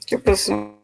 ¿Qué pasó?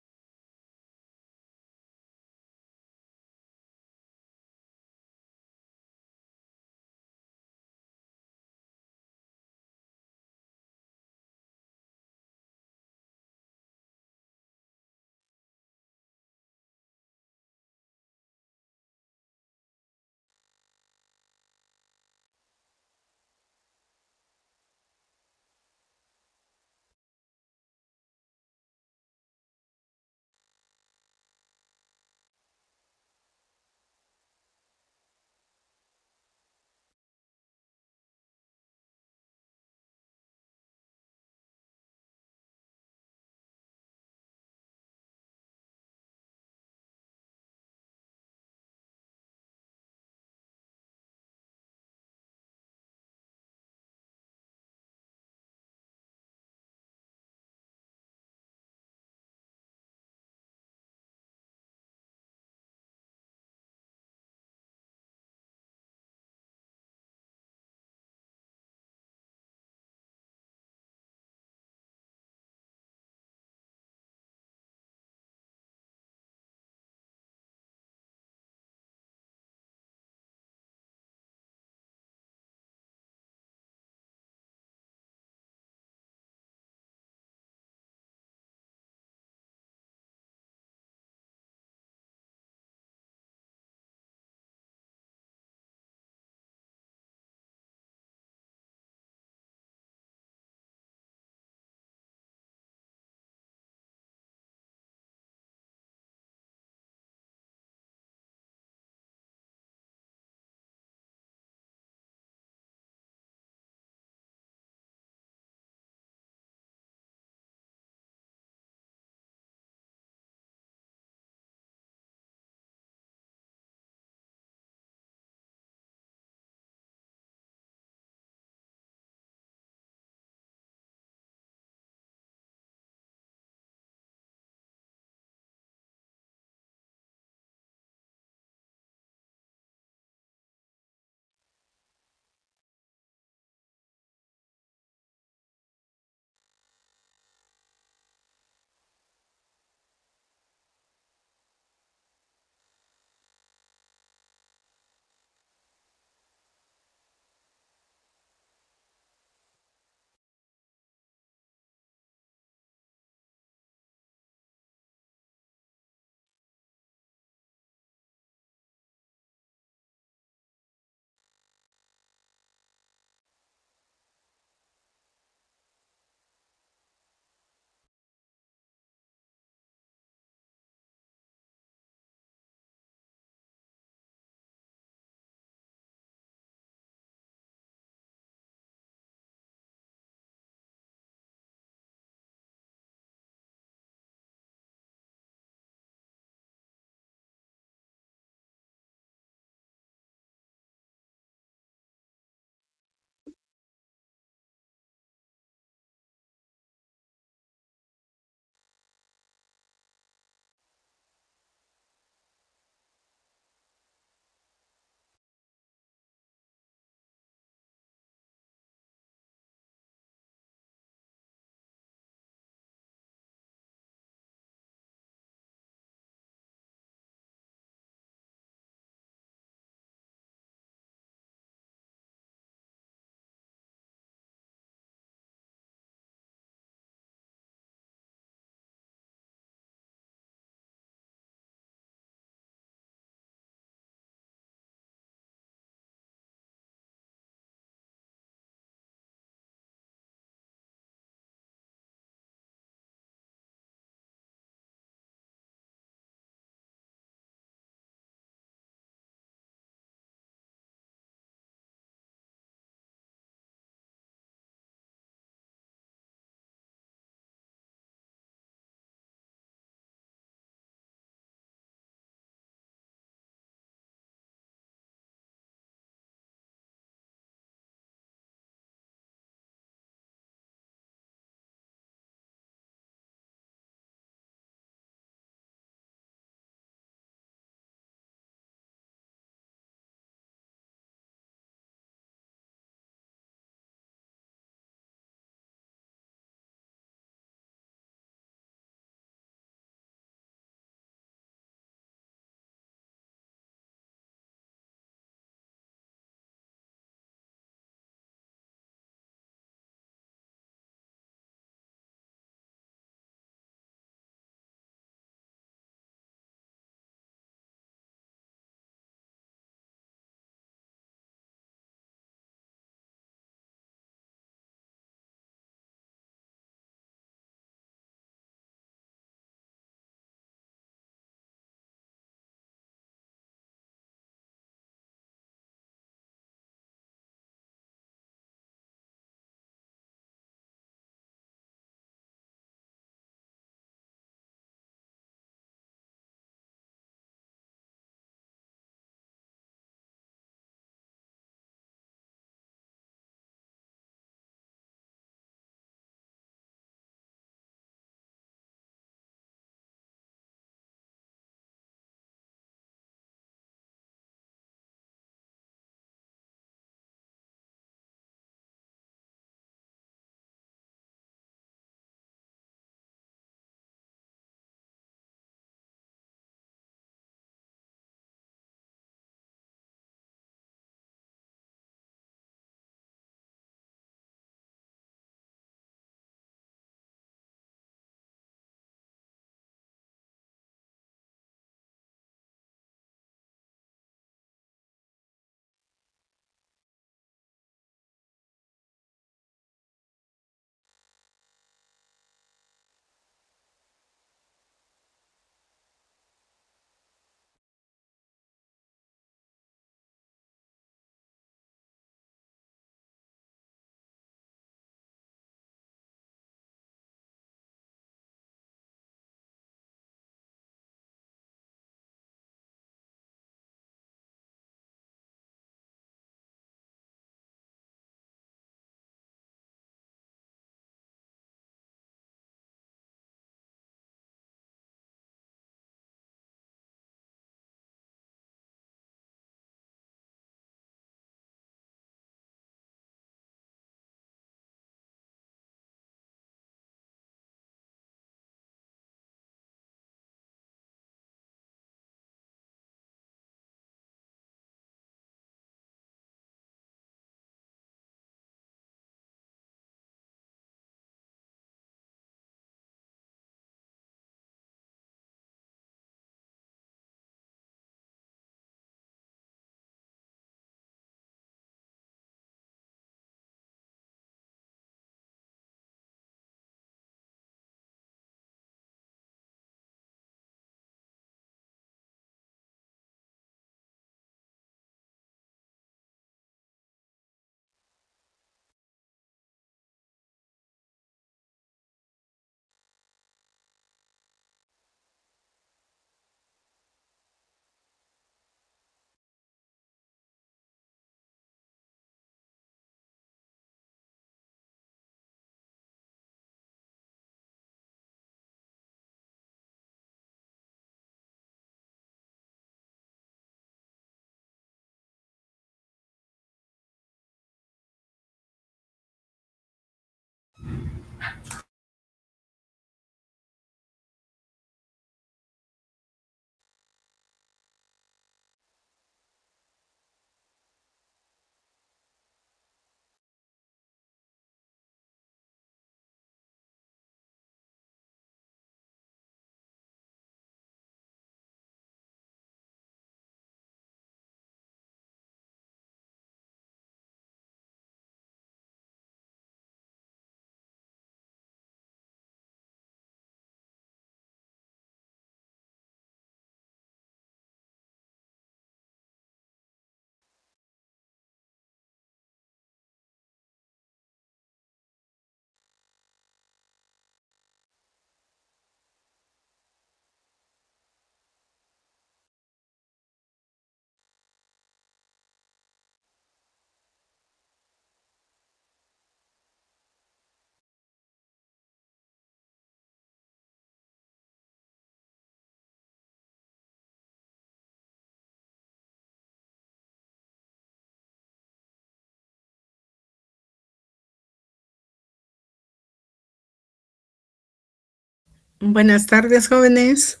Buenas tardes, jóvenes.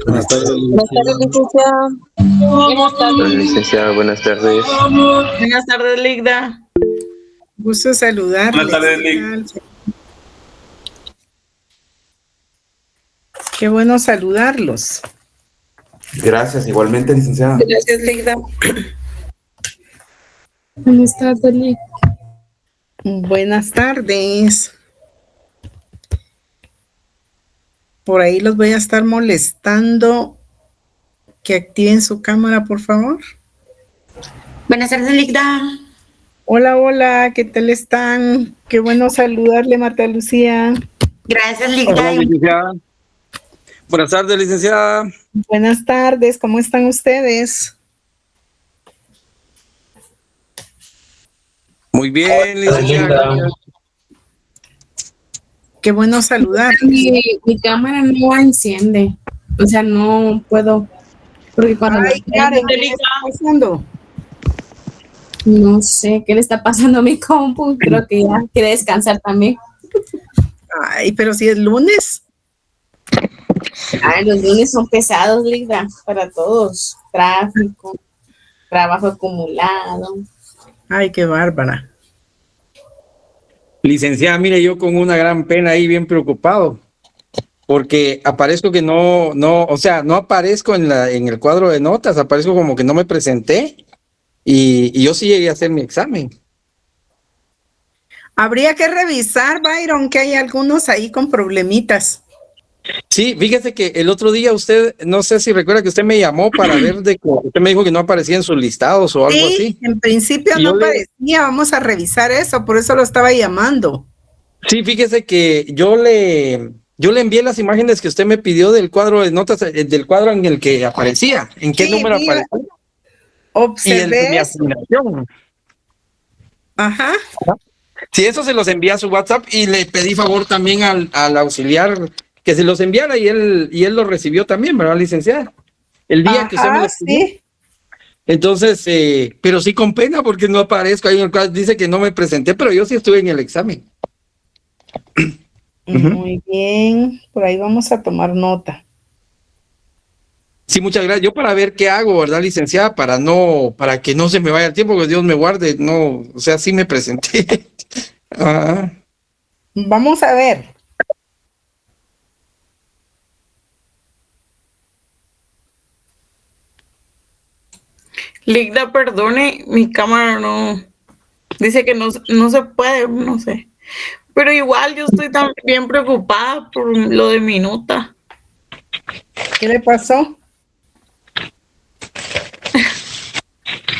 Buenas tardes, Buenas tardes, licenciada. Buenas Hola, tardes. licenciada, buenas tardes. Buenas tardes, Ligda. Gusto saludarles. Buenas tardes, ¿Qué Lic. tal? Qué bueno saludarlos. Gracias, igualmente, licenciada. Gracias, Ligda. Buenas tardes, Lic. Buenas tardes. Por ahí los voy a estar molestando. Que activen su cámara, por favor. Buenas tardes, Ligda. Hola, hola, ¿qué tal están? Qué bueno saludarle, Marta Lucía. Gracias, Hola, Ligda. licenciada. Buenas tardes, licenciada. Buenas tardes, ¿cómo están ustedes? Muy bien, licenciada. Qué bueno saludarles. Mi cámara no enciende. O sea, no puedo. Porque cuando Ay, Karen, ¿qué le está pasando? no sé qué le está pasando a mi compu, creo que ya quiere descansar también. Ay, pero si es lunes. Ay, los lunes son pesados, Ligda, para todos. Tráfico, trabajo acumulado. Ay, qué bárbara. Licenciada, mire, yo con una gran pena ahí, bien preocupado, porque aparezco que o sea, no aparezco en el cuadro de notas, aparezco como que no me presenté y yo sí llegué a hacer mi examen. Habría que revisar, Byron, que hay algunos ahí con problemitas. Sí, fíjese que el otro día usted, no sé si recuerda que usted me llamó para ver de que usted me dijo que no aparecía en sus listados o algo Sí, así. en principio Y no yo le- parecía, vamos a revisar eso, por eso lo estaba llamando. Sí, fíjese que yo le envié las imágenes que usted me pidió del cuadro de notas, del cuadro en el que aparecía, en qué Sí, número mira, aparecía y el de mi observé eso. asignación. Ajá. Sí, eso se los envié a su WhatsApp y le pedí favor también al auxiliar que se los enviara y él lo recibió también, ¿verdad, licenciada? El día que usted me Ajá, lo pidió. sí. Entonces, pero sí con pena porque no aparezco ahí en el cuadro, dice que no me presenté, pero yo sí estuve en el examen. Ujú. Muy bien, por ahí vamos a tomar nota. Sí, muchas gracias. Yo para ver qué hago, ¿verdad, licenciada? Para que no se me vaya el tiempo, que Dios me guarde. No, o sea, sí me presenté. Ah, Vamos a ver. Ligda, perdone, mi cámara no. Dice que no se puede, no sé. Pero igual yo estoy también preocupada por lo de mi nota. ¿Qué le pasó?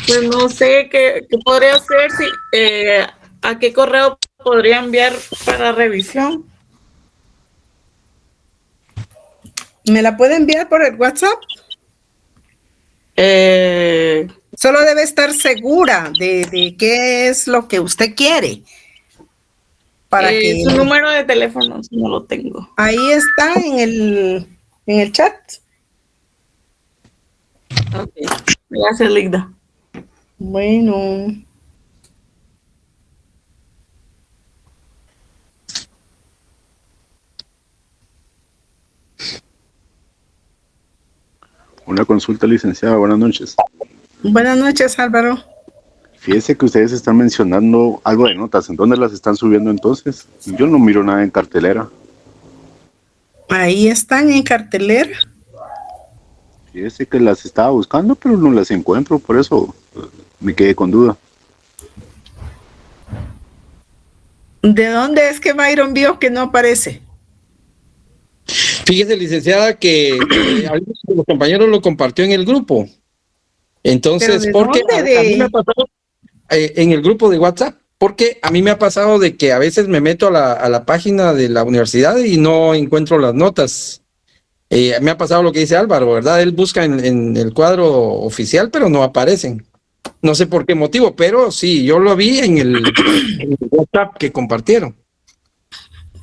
Pues no sé qué podría hacer, si, a qué correo podría enviar para revisión. ¿Me la puede enviar por el WhatsApp? Eh, Solo debe estar segura de qué es lo que usted quiere. Para que su número de teléfono, si no lo tengo. ahí está en el chat. Ok, gracias, Ligda. Bueno, Una consulta, licenciada, buenas noches. buenas noches, Álvaro. Fíjese que ustedes están mencionando algo de notas. ¿En dónde las están subiendo entonces? Yo no miro nada en cartelera. Ahí están en cartelera. Fíjese que las estaba buscando, pero no las encuentro, por eso me quedé con duda. ¿De dónde es que Byron vio que no aparece? fíjese, licenciada, que algunos de los compañeros lo compartió en el grupo. ¿Pero Entonces, de porque dónde? a mí me ha pasado en el grupo de WhatsApp, porque a mí me ha pasado de que a veces me meto a la página de la universidad y no encuentro las notas. Me ha pasado lo que dice Álvaro, ¿verdad? Él busca en el cuadro oficial, pero no aparecen. No sé por qué motivo, pero sí, yo lo vi en el WhatsApp que compartieron.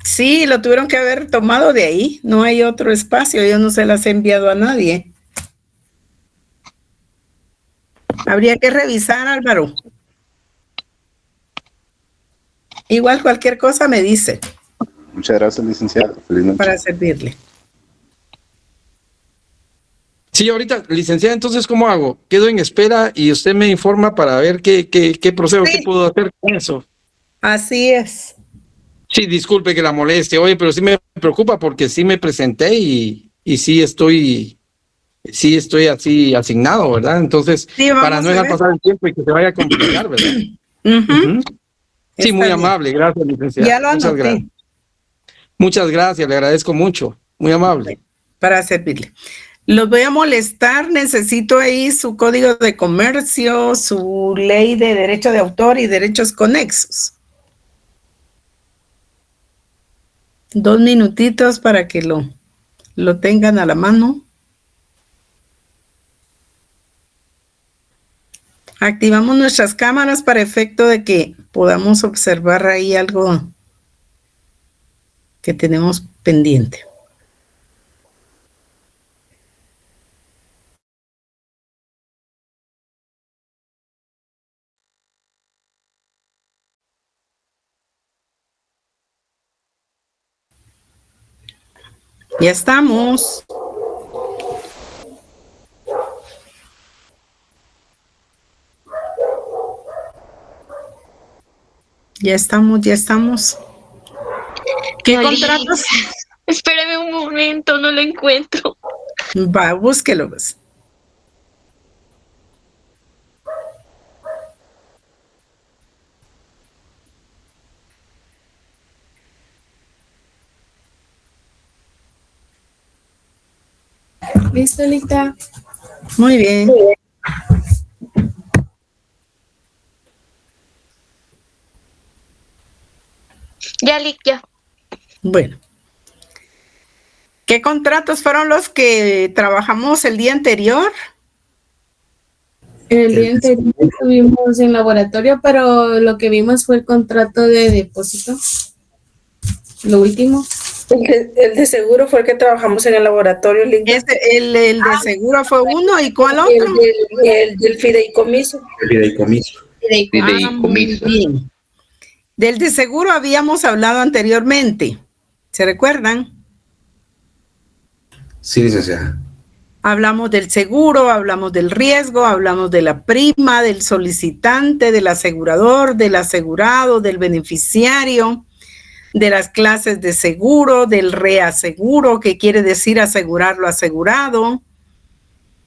Sí, lo tuvieron que haber tomado de ahí. No hay otro espacio. Yo no se las he enviado a nadie. Habría que revisar, Álvaro. Igual cualquier cosa me dice. Muchas gracias, licenciado. Feliz noche. Para servirle. Sí, ahorita, licenciada, entonces, ¿cómo hago? Quedo en espera y usted me informa para ver qué procedo, Sí. qué puedo hacer con eso. Así es. Sí, disculpe que la moleste, oye, pero sí me preocupa porque sí me presenté y sí estoy así asignado, ¿verdad? Entonces, Sí, vamos para no a dejar ver. pasar el tiempo y que se vaya a complicar, ¿verdad? Ujú. Ujú. Sí, Está muy bien. amable, gracias, licenciada. Ya lo Muchas anoté. gracias. Muchas gracias, le agradezco mucho. Muy amable. Para servirle. Los voy a molestar, necesito ahí su código de comercio, su ley de derecho de autor y derechos conexos. 2 minutitos para que lo tengan a la mano. Activamos nuestras cámaras para efecto de que podamos observar ahí algo que tenemos pendiente. Ya estamos. Ya estamos. ¿Qué Oli, contratos? espérame un momento, no lo encuentro. Va, búsquelo, pues. Listo, Lita. Muy bien. Ya, Lick, ya. Bueno. ¿Qué contratos fueron los que trabajamos el día anterior? El día anterior estuvimos en laboratorio, pero lo que vimos fue el contrato de depósito. Lo último. El de seguro fue el que trabajamos en el laboratorio, Linda. El de seguro fue uno, ¿y cuál Y otro? el del fideicomiso. Fideicomiso. Muy bien. Del de seguro habíamos hablado anteriormente. ¿Se recuerdan? Sí, licenciada. Hablamos del seguro, hablamos del riesgo, hablamos de la prima, del solicitante, del asegurador, del asegurado, del beneficiario, de las clases de seguro, del reaseguro, que quiere decir asegurar lo asegurado.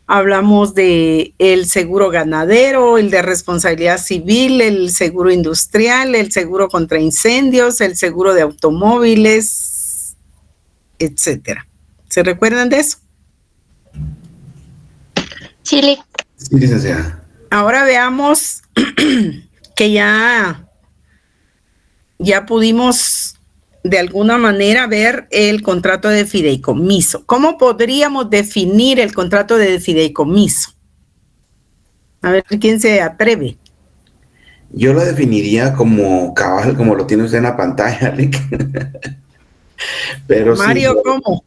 Hablamos de el seguro ganadero, el de responsabilidad civil, el seguro industrial, el seguro contra incendios, el seguro de automóviles, etcétera. ¿Se recuerdan de eso? Sí, Lick. Sí, licenciada. Ahora veamos que ya pudimos de alguna manera ver el contrato de fideicomiso. ¿Cómo podríamos definir el contrato de fideicomiso? A ver quién se atreve. Yo lo definiría como cabal, como lo tiene usted en la pantalla, Rick. Pero Mario, sí, ¿cómo?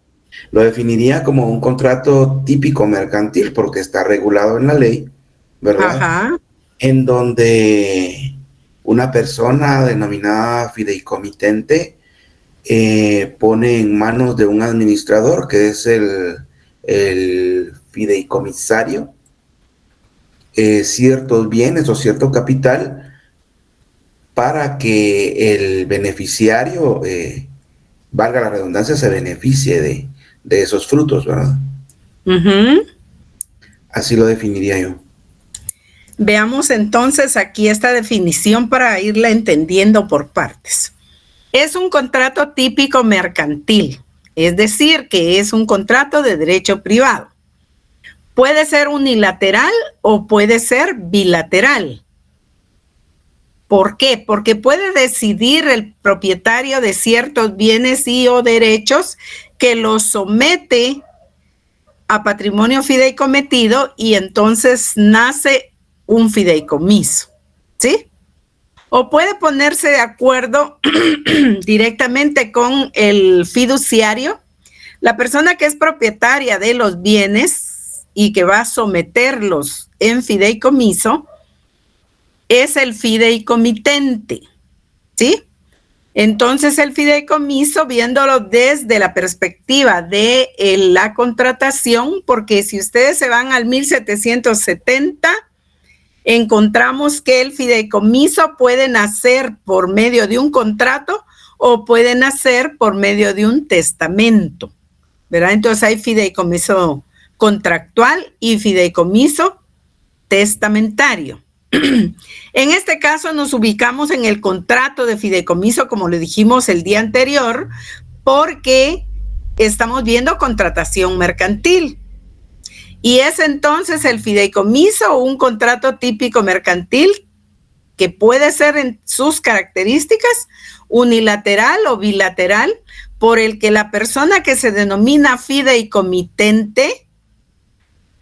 lo definiría como un contrato típico mercantil porque está regulado en la ley, ¿verdad? Ajá. En donde una persona denominada fideicomitente pone en manos de un administrador que es el fideicomisario ciertos bienes o cierto capital para que el beneficiario, valga la redundancia, se beneficie de esos frutos, ¿verdad? Uh-huh. Así lo definiría yo. Veamos entonces aquí esta definición para irla entendiendo por partes. Es un contrato típico mercantil, es decir, que es un contrato de derecho privado. Puede ser unilateral o puede ser bilateral. ¿Por qué? Porque puede decidir el propietario de ciertos bienes y o derechos que los somete a patrimonio fideicometido y entonces nace un fideicomiso, ¿sí? O puede ponerse de acuerdo directamente con el fiduciario, la persona que es propietaria de los bienes y que va a someterlos en fideicomiso, es el fideicomitente, ¿sí? Entonces el fideicomiso, viéndolo desde la perspectiva de la contratación, porque si ustedes se van al 1770, encontramos que el fideicomiso puede nacer por medio de un contrato o puede nacer por medio de un testamento, ¿verdad? Entonces hay fideicomiso contractual y fideicomiso testamentario. En este caso nos ubicamos en el contrato de fideicomiso, como le dijimos el día anterior, porque estamos viendo contratación mercantil. Y es entonces el fideicomiso un contrato típico mercantil que puede ser en sus características unilateral o bilateral, por el que la persona que se denomina fideicomitente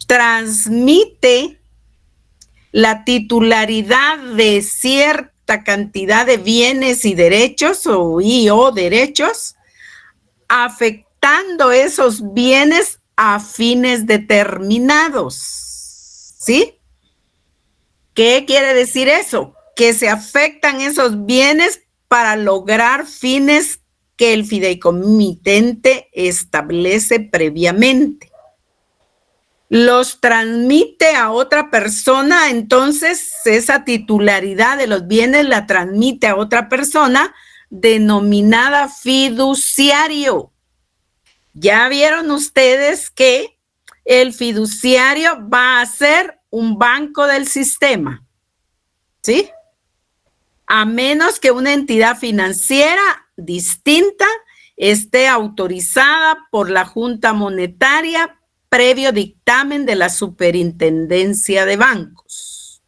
transmite la titularidad de cierta cantidad de bienes y derechos o derechos, afectando esos bienes a fines determinados. ¿Sí? ¿Qué quiere decir eso? Que se afectan esos bienes para lograr fines que el fideicomitente establece previamente. Los transmite a otra persona, entonces esa titularidad de los bienes la transmite a otra persona denominada fiduciario. Ya vieron ustedes que el fiduciario va a ser un banco del sistema, ¿sí? A menos que una entidad financiera distinta esté autorizada por la Junta Monetaria previo dictamen de la Superintendencia de Bancos.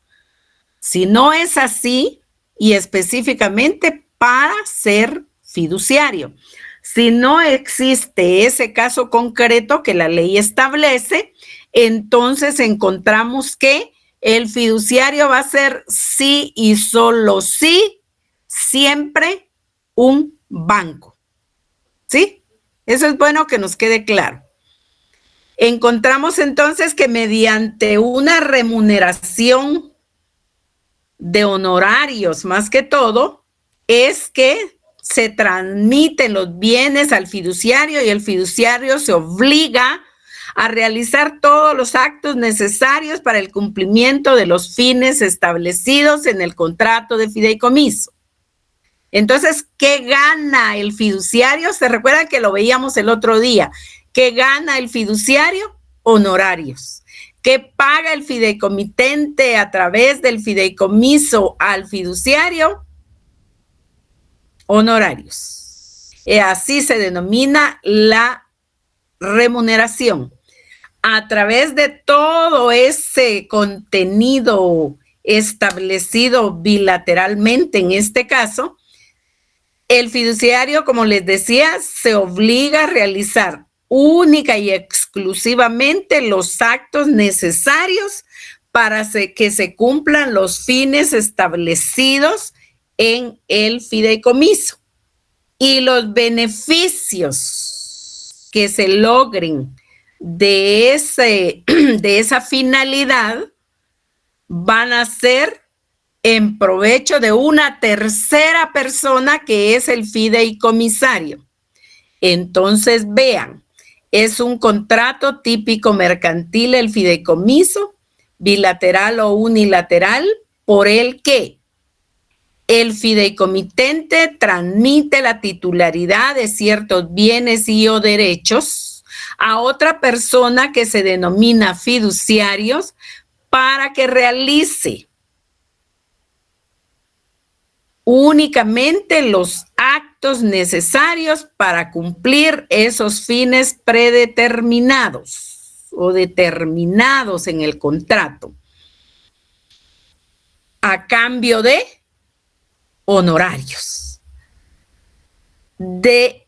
Si no es así, y específicamente para ser fiduciario, si no existe ese caso concreto que la ley establece, entonces encontramos que el fiduciario va a ser sí y solo sí, siempre un banco. ¿Sí? Eso es bueno que nos quede claro. Encontramos entonces que mediante una remuneración de honorarios, más que todo, es que se transmiten los bienes al fiduciario y el fiduciario se obliga a realizar todos los actos necesarios para el cumplimiento de los fines establecidos en el contrato de fideicomiso. Entonces, ¿qué gana el fiduciario? Se recuerdan que lo veíamos el otro día. ¿Qué gana el fiduciario? Honorarios. ¿Qué paga el fideicomitente a través del fideicomiso al fiduciario? Honorarios. Así se denomina la remuneración. A través de todo ese contenido establecido bilateralmente, en este caso, el fiduciario, como les decía, se obliga a realizar única y exclusivamente los actos necesarios para que se cumplan los fines establecidos en el fideicomiso. Y los beneficios que se logren de esa finalidad van a ser en provecho de una tercera persona que es el fideicomisario. Entonces, vean, es un contrato típico mercantil el fideicomiso, bilateral o unilateral, por el que el fideicomitente transmite la titularidad de ciertos bienes y o derechos a otra persona que se denomina fiduciarios para que realice únicamente los actos necesarios para cumplir esos fines predeterminados o determinados en el contrato, a cambio de honorarios. De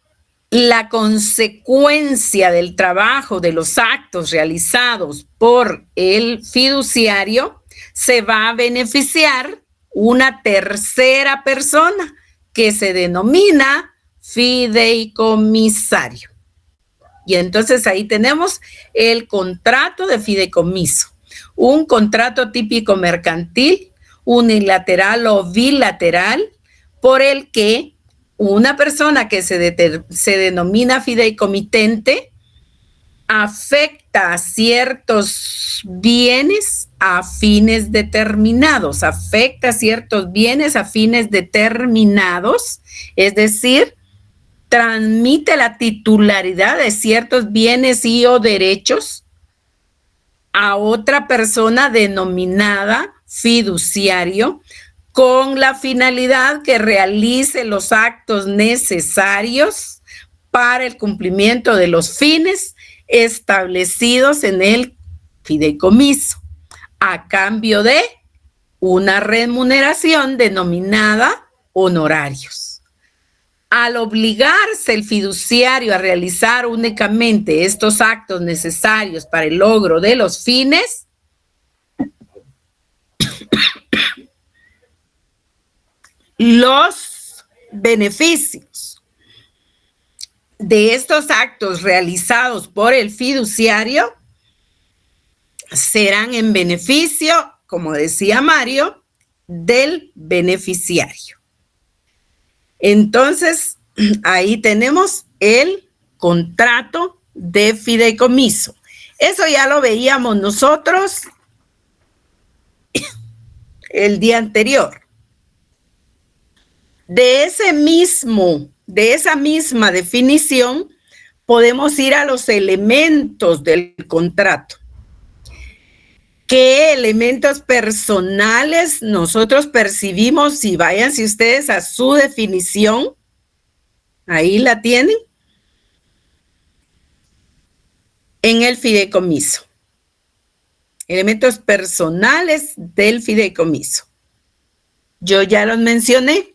la consecuencia del trabajo, de los actos realizados por el fiduciario, se va a beneficiar una tercera persona que se denomina fideicomisario. Y entonces ahí tenemos el contrato de fideicomiso, un contrato típico mercantil, unilateral o bilateral, por el que una persona que se denomina fideicomitente afecta a ciertos bienes a fines determinados, es decir, transmite la titularidad de ciertos bienes y o derechos a otra persona denominada fiduciario con la finalidad que realice los actos necesarios para el cumplimiento de los fines establecidos en el fideicomiso, a cambio de una remuneración denominada honorarios. Al obligarse el fiduciario a realizar únicamente estos actos necesarios para el logro de los fines, los beneficios de estos actos realizados por el fiduciario serán en beneficio, como decía Mario, del beneficiario. Entonces, ahí tenemos el contrato de fideicomiso. Eso ya lo veíamos nosotros el día anterior. De esa misma definición, podemos ir a los elementos del contrato. ¿Qué elementos personales nosotros percibimos? Si váyanse ustedes a su definición, ahí la tienen, en el fideicomiso. Elementos personales del fideicomiso. Yo ya los mencioné.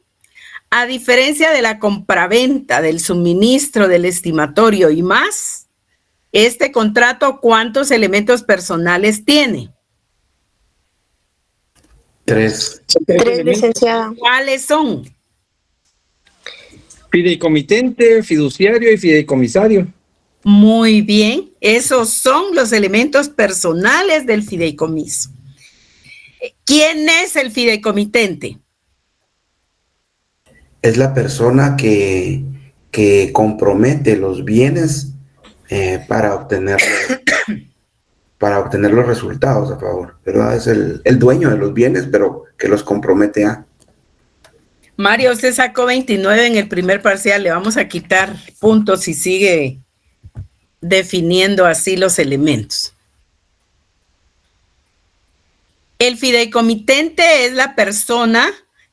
A diferencia de la compraventa, del suministro, del estimatorio y más, este contrato, ¿cuántos elementos personales tiene? 3. 3, licenciada. ¿Cuáles son? Fideicomitente, fiduciario y fideicomisario. Muy bien, esos son los elementos personales del fideicomiso. ¿Quién es el fideicomitente? Es la persona que compromete los bienes para obtener los resultados a favor, ¿verdad? Es el dueño de los bienes, pero que los compromete a. Mario, usted sacó 29 en el primer parcial, le vamos a quitar puntos si sigue definiendo así los elementos. El fideicomitente es la persona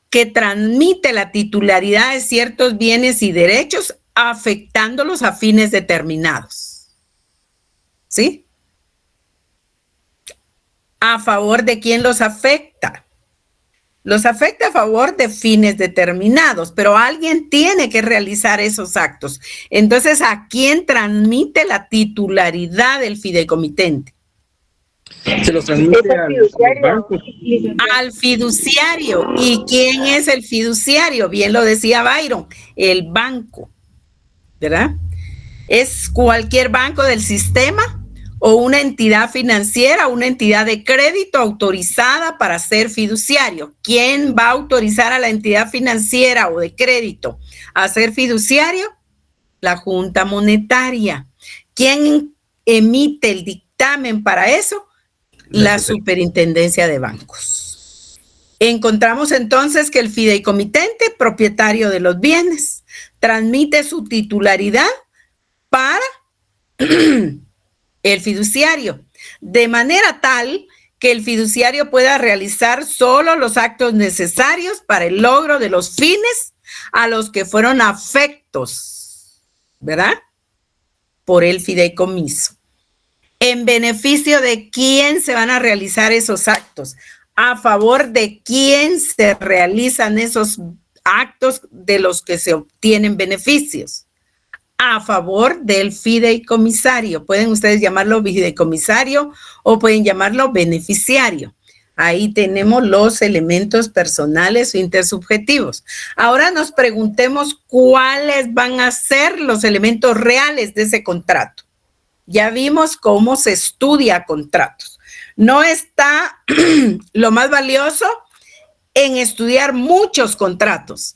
que transmite la titularidad de ciertos bienes y derechos afectándolos a fines determinados. ¿Sí? ¿A favor de quién los afecta? Los afecta a favor de fines determinados, pero alguien tiene que realizar esos actos. Entonces, ¿a quién transmite la titularidad del fideicomitente? Se los transmite al banco. Al fiduciario. ¿Y quién es el fiduciario? Bien lo decía Byron, el banco, ¿verdad? Es cualquier banco del sistema o una entidad financiera, una entidad de crédito autorizada para ser fiduciario. ¿Quién va a autorizar a la entidad financiera o de crédito a ser fiduciario? La Junta Monetaria. ¿Quién emite el dictamen para eso? La Superintendencia de Bancos. Encontramos entonces que el fideicomitente, propietario de los bienes, transmite su titularidad para el fiduciario, de manera tal que el fiduciario pueda realizar solo los actos necesarios para el logro de los fines a los que fueron afectos, ¿verdad? Por el fideicomiso. ¿En beneficio de quién se van a realizar esos actos? ¿A favor de quién se realizan esos actos de los que se obtienen beneficios? A favor del fideicomisario. Pueden ustedes llamarlo fideicomisario o pueden llamarlo beneficiario. Ahí tenemos los elementos personales o intersubjetivos. Ahora nos preguntemos cuáles van a ser los elementos reales de ese contrato. Ya vimos cómo se estudia contratos. No está lo más valioso en estudiar muchos contratos,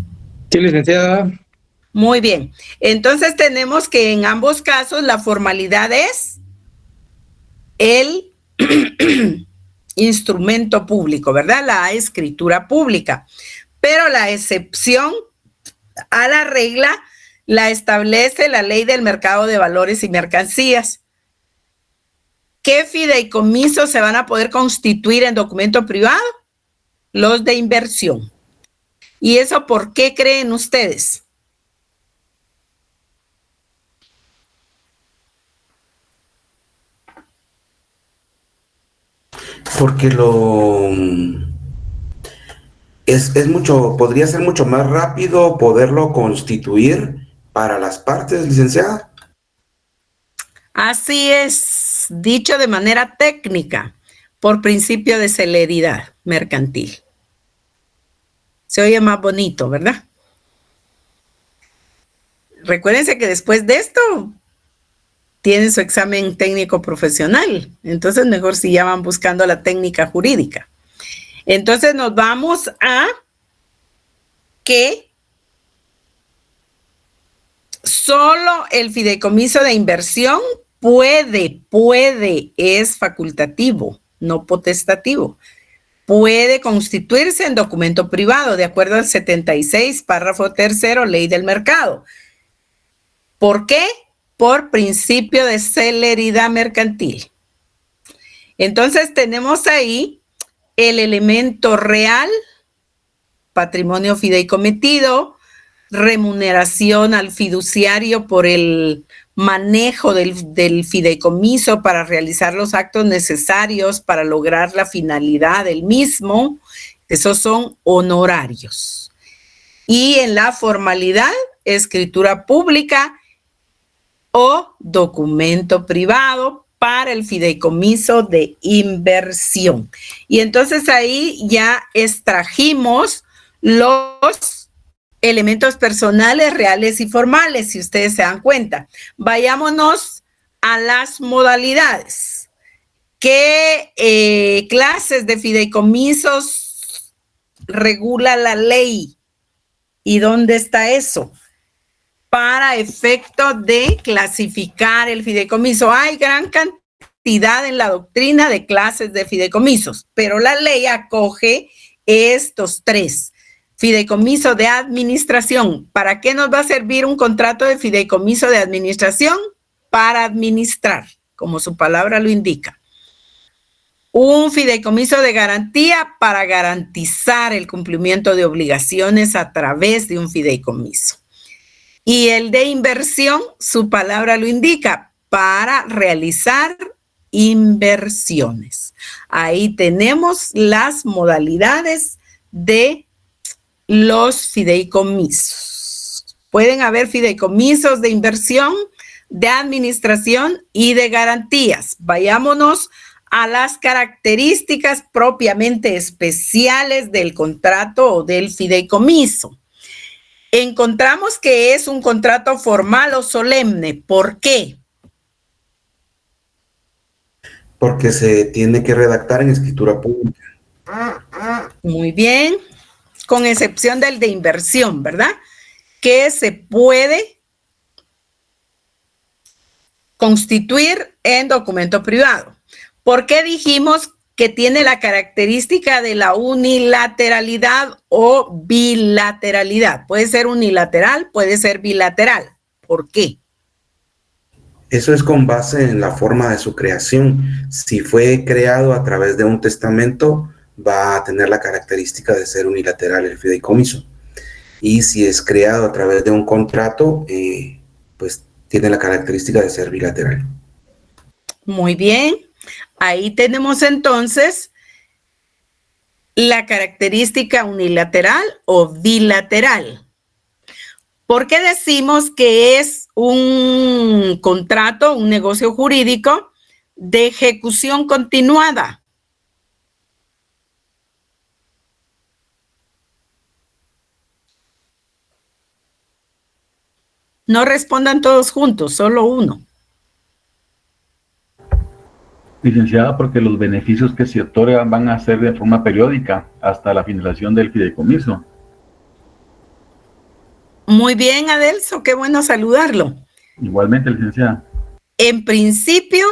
Sí, licenciada. Muy bien. Entonces tenemos que en ambos casos la formalidad es el instrumento público, ¿verdad? La escritura pública. Pero la excepción a la regla la establece la Ley del Mercado de Valores y Mercancías. ¿Qué fideicomisos se van a poder constituir en documento privado? Los de inversión. ¿Y eso por qué creen ustedes? Porque es mucho, podría ser mucho más rápido poderlo constituir para las partes, licenciada. Así es, dicho de manera técnica, por principio de celeridad mercantil. Se oye más bonito, ¿verdad? Recuérdense que después de esto tienen su examen técnico profesional, entonces mejor si ya van buscando la técnica jurídica. Entonces nos vamos a que solo el fideicomiso de inversión puede, es facultativo, no potestativo. Puede constituirse en documento privado, de acuerdo al 76, párrafo tercero, Ley del Mercado. ¿Por qué? Por principio de celeridad mercantil. Entonces tenemos ahí el elemento real, patrimonio fideicometido, remuneración al fiduciario por el manejo del fideicomiso para realizar los actos necesarios para lograr la finalidad del mismo. Esos son honorarios. Y en la formalidad, escritura pública o documento privado para el fideicomiso de inversión. Y entonces ahí ya extrajimos los elementos personales, reales y formales, si ustedes se dan cuenta. Vayámonos a las modalidades. ¿Qué clases de fideicomisos regula la ley? ¿Y dónde está eso? Para efecto de clasificar el fideicomiso. Hay gran cantidad en la doctrina de clases de fideicomisos, pero la ley acoge estos tres. Fideicomiso de administración. ¿Para qué nos va a servir un contrato de fideicomiso de administración? Para administrar, como su palabra lo indica. Un fideicomiso de garantía para garantizar el cumplimiento de obligaciones a través de un fideicomiso. Y el de inversión, su palabra lo indica, para realizar inversiones. Ahí tenemos las modalidades de los fideicomisos. Pueden haber fideicomisos de inversión, de administración y de garantías. Vayámonos a las características propiamente especiales del contrato o del fideicomiso. Encontramos que es un contrato formal o solemne. ¿Por qué? Porque se tiene que redactar en escritura pública. Muy bien. Con excepción del de inversión, ¿verdad? Que se puede constituir en documento privado. ¿Por qué dijimos que tiene la característica de la unilateralidad o bilateralidad? Puede ser unilateral, puede ser bilateral. ¿Por qué? Eso es con base en la forma de su creación. Si fue creado a través de un testamento, va a tener la característica de ser unilateral el fideicomiso. Y si es creado a través de un contrato, pues tiene la característica de ser bilateral. Muy bien. Ahí tenemos entonces la característica unilateral o bilateral. ¿Por qué decimos que es un contrato, un negocio jurídico de ejecución continuada? No respondan todos juntos, solo uno. Licenciada, porque los beneficios que se otorgan van a ser de forma periódica hasta la finalización del fideicomiso. Muy bien, Adelso, qué bueno saludarlo. Igualmente, licenciada. En principio,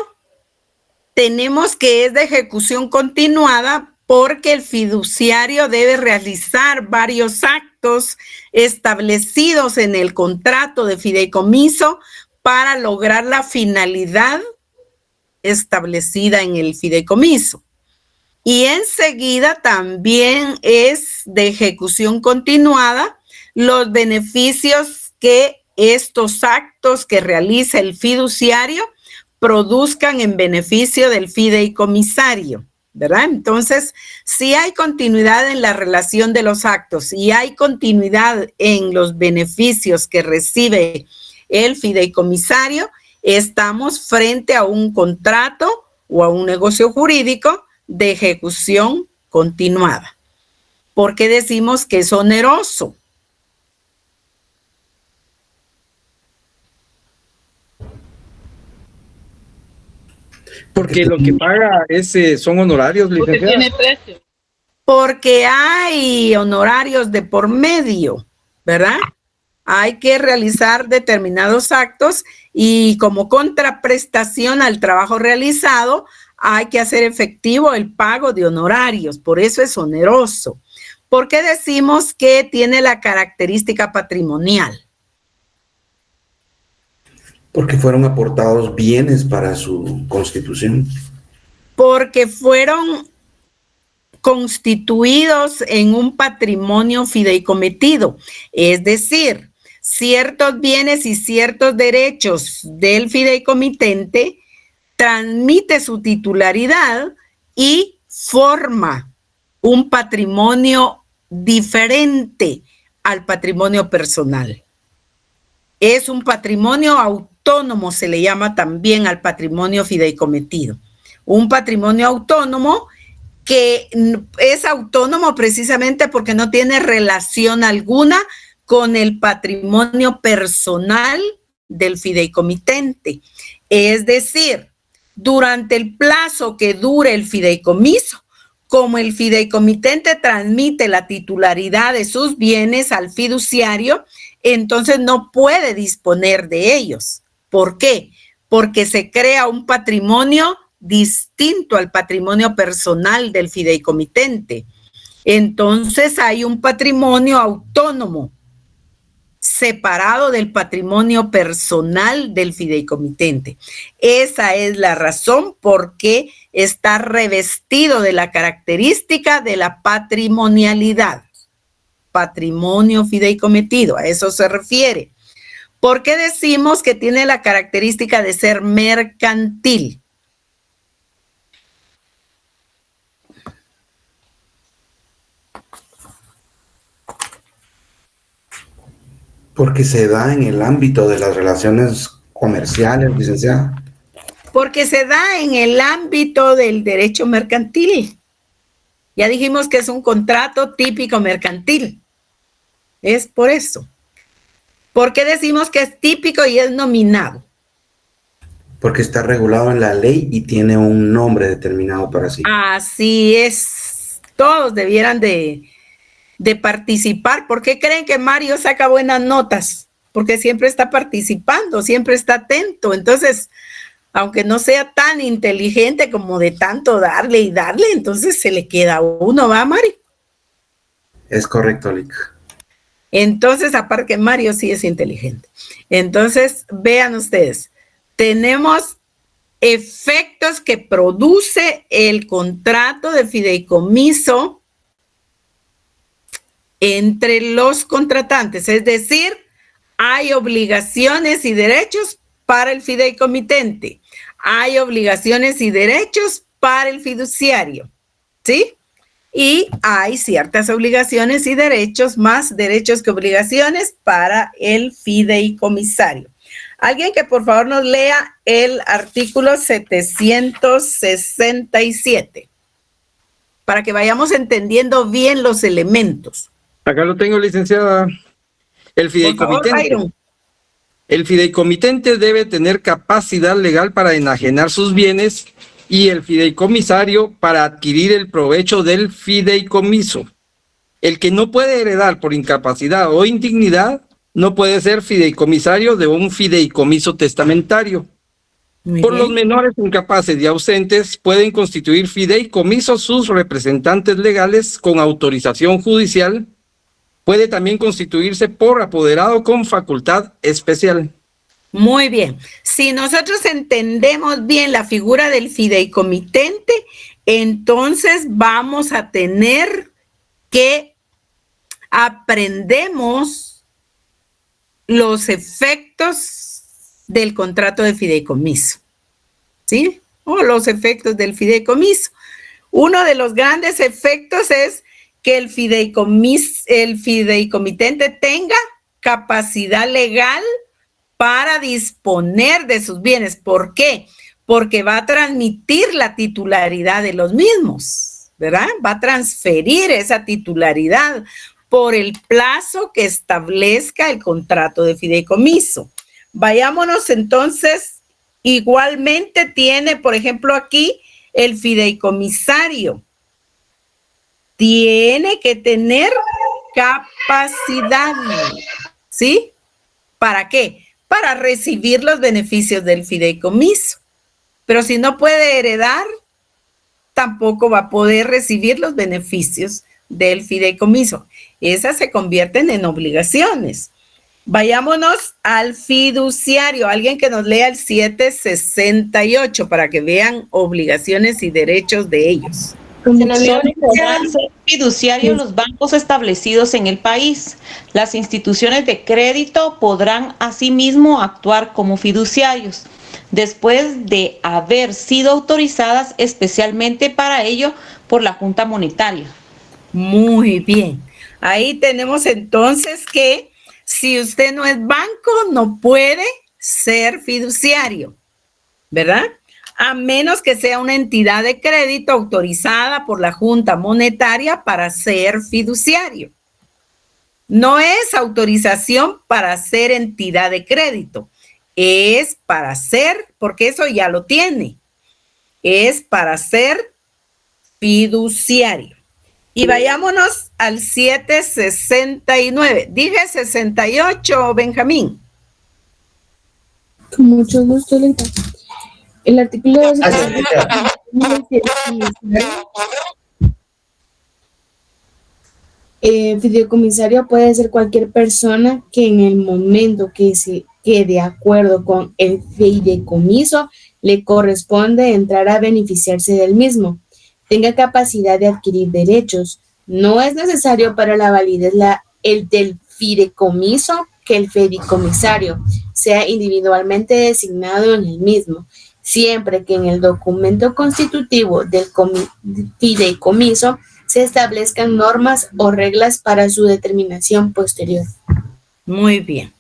tenemos que es de ejecución continuada porque el fiduciario debe realizar varios actos establecidos en el contrato de fideicomiso para lograr la finalidad establecida en el fideicomiso. Y enseguida también es de ejecución continuada los beneficios que estos actos que realiza el fiduciario produzcan en beneficio del fideicomisario, ¿verdad? Entonces, si hay continuidad en la relación de los actos y hay continuidad en los beneficios que recibe el fideicomisario, estamos frente a un contrato o a un negocio jurídico de ejecución continuada. ¿Por qué decimos que es oneroso? Porque lo que paga son honorarios, Porque licenciada. tiene precio. Porque hay honorarios de por medio, ¿verdad? Hay que realizar determinados actos y como contraprestación al trabajo realizado, hay que hacer efectivo el pago de honorarios. Por eso es oneroso. ¿Por qué decimos que tiene la característica patrimonial? Porque fueron aportados bienes para su constitución. Porque fueron constituidos en un patrimonio fideicometido, es decir, ciertos bienes y ciertos derechos del fideicomitente transmite su titularidad y forma un patrimonio diferente al patrimonio personal. Es un patrimonio autónomo, se le llama también al patrimonio fideicometido. Un patrimonio autónomo que es autónomo precisamente porque no tiene relación alguna con el patrimonio personal del fideicomitente. Es decir, durante el plazo que dure el fideicomiso, como el fideicomitente transmite la titularidad de sus bienes al fiduciario, entonces no puede disponer de ellos. ¿Por qué? Porque se crea un patrimonio distinto al patrimonio personal del fideicomitente. Entonces hay un patrimonio autónomo, separado del patrimonio personal del fideicomitente. Esa es la razón por qué está revestido de la característica de la patrimonialidad. Patrimonio fideicometido, a eso se refiere. ¿Por qué decimos que tiene la característica de ser mercantil? Porque se da en el ámbito de las relaciones comerciales, licenciada. Porque se da en el ámbito del derecho mercantil. Ya dijimos que es un contrato típico mercantil. Es por eso. ¿Por qué decimos que es típico y es nominado? Porque está regulado en la ley y tiene un nombre determinado para sí. Así es. Todos debieran de participar. ¿Por qué creen que Mario saca buenas notas? Porque siempre está participando, siempre está atento. Entonces, aunque no sea tan inteligente como de tanto darle y darle, entonces se le queda a uno, ¿va, Mario? Es correcto, Lic. Entonces, aparte que Mario sí es inteligente. Entonces, vean ustedes, tenemos efectos que produce el contrato de fideicomiso entre los contratantes, es decir, hay obligaciones y derechos para el fideicomitente, hay obligaciones y derechos para el fiduciario, ¿sí? Y hay ciertas obligaciones y derechos, más derechos que obligaciones para el fideicomisario. Alguien que por favor nos lea el artículo 767 para que vayamos entendiendo bien los elementos. Acá lo tengo, licenciada. El fideicomitente. El fideicomitente debe tener capacidad legal para enajenar sus bienes y el fideicomisario para adquirir el provecho del fideicomiso. El que no puede heredar por incapacidad o indignidad no puede ser fideicomisario de un fideicomiso testamentario. Por los menores incapaces y ausentes pueden constituir fideicomisos sus representantes legales con autorización judicial. Puede también constituirse por apoderado con facultad especial. Muy bien. Si nosotros entendemos bien la figura del fideicomitente, entonces vamos a tener que aprendemos los efectos del contrato de fideicomiso, ¿sí? O los efectos del fideicomiso. Uno de los grandes efectos es que el fideicomitente tenga capacidad legal para disponer de sus bienes. ¿Por qué? Porque va a transmitir la titularidad de los mismos, ¿verdad? Va a transferir esa titularidad por el plazo que establezca el contrato de fideicomiso. Vayámonos entonces, igualmente tiene, por ejemplo, aquí el fideicomisario. Tiene que tener capacidad, ¿sí? ¿Para qué? Para recibir los beneficios del fideicomiso. Pero si no puede heredar, tampoco va a poder recibir los beneficios del fideicomiso. Esas se convierten en obligaciones. Vayámonos al fiduciario. Alguien que nos lea el 768 para que vean obligaciones y derechos de ellos. Podrán ser fiduciarios los bancos establecidos en el país. Las instituciones de crédito podrán asimismo actuar como fiduciarios después de haber sido autorizadas especialmente para ello por la Junta Monetaria. Muy bien. Ahí tenemos entonces que si usted no es banco, no puede ser fiduciario, ¿verdad? A menos que sea una entidad de crédito autorizada por la Junta Monetaria para ser fiduciario. No es autorización para ser entidad de crédito, es para ser, porque eso ya lo tiene, es para ser fiduciario. Y vayámonos al 769. Dije 68, Benjamín. Con mucho gusto, Lita. El artículo fideicomisario puede ser cualquier persona que en el momento que de acuerdo con el fideicomiso le corresponde entrar a beneficiarse del mismo, tenga capacidad de adquirir derechos. No es necesario para la validez del fideicomiso que el fideicomisario sea individualmente designado en el mismo, siempre que en el documento constitutivo del fideicomiso se establezcan normas o reglas para su determinación posterior. Muy bien.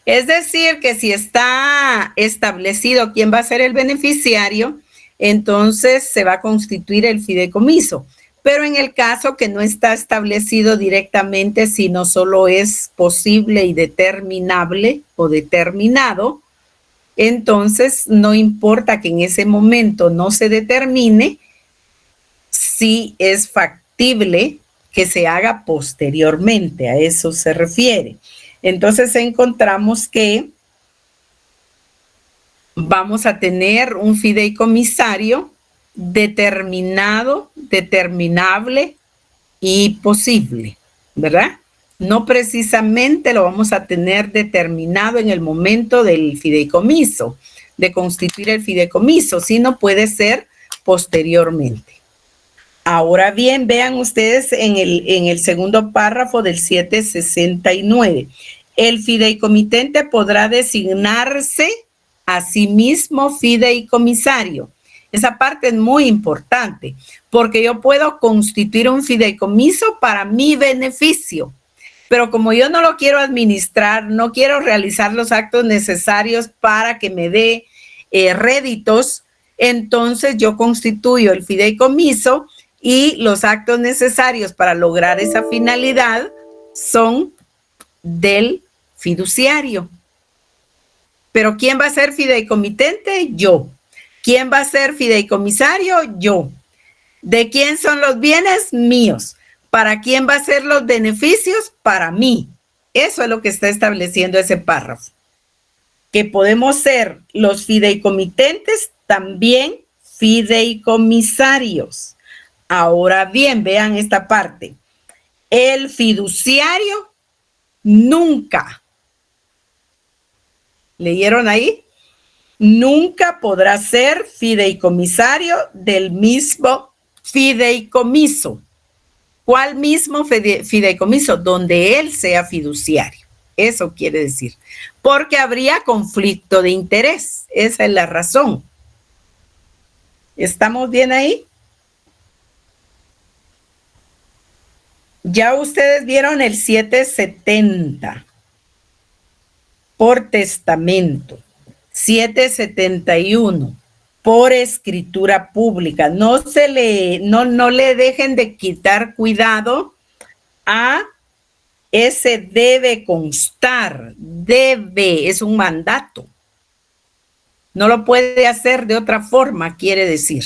Es decir, que si está establecido quién va a ser el beneficiario, entonces se va a constituir el fideicomiso. Pero en el caso que no está establecido directamente, sino solo es posible y determinable o determinado, entonces no importa que en ese momento no se determine, si es factible que se haga posteriormente, a eso se refiere. Entonces encontramos que vamos a tener un fideicomisario determinado, determinable y posible, ¿verdad? No precisamente lo vamos a tener determinado en el momento del fideicomiso, de constituir el fideicomiso, sino puede ser posteriormente. Ahora bien, vean ustedes en el segundo párrafo del 769. El fideicomitente podrá designarse a sí mismo fideicomisario. Esa parte es muy importante, porque yo puedo constituir un fideicomiso para mi beneficio, pero como yo no lo quiero administrar, no quiero realizar los actos necesarios para que me dé réditos, entonces yo constituyo el fideicomiso y los actos necesarios para lograr esa finalidad son del fiduciario. Pero ¿quién va a ser fideicomitente? Yo. ¿Quién va a ser fideicomisario? Yo. ¿De quién son los bienes? Míos. ¿Para quién va a ser los beneficios? Para mí. Eso es lo que está estableciendo ese párrafo. Que podemos ser los fideicomitentes, también fideicomisarios. Ahora bien, vean esta parte. El fiduciario nunca, ¿leyeron ahí? Nunca podrá ser fideicomisario del mismo fideicomiso. ¿Cuál mismo fideicomiso? Donde él sea fiduciario. Eso quiere decir. Porque habría conflicto de interés. Esa es la razón. ¿Estamos bien ahí? Ya ustedes vieron el 770 por testamento, 771 por escritura pública. No le dejen de quitar cuidado a ese debe constar. Debe, es un mandato. No lo puede hacer de otra forma, quiere decir.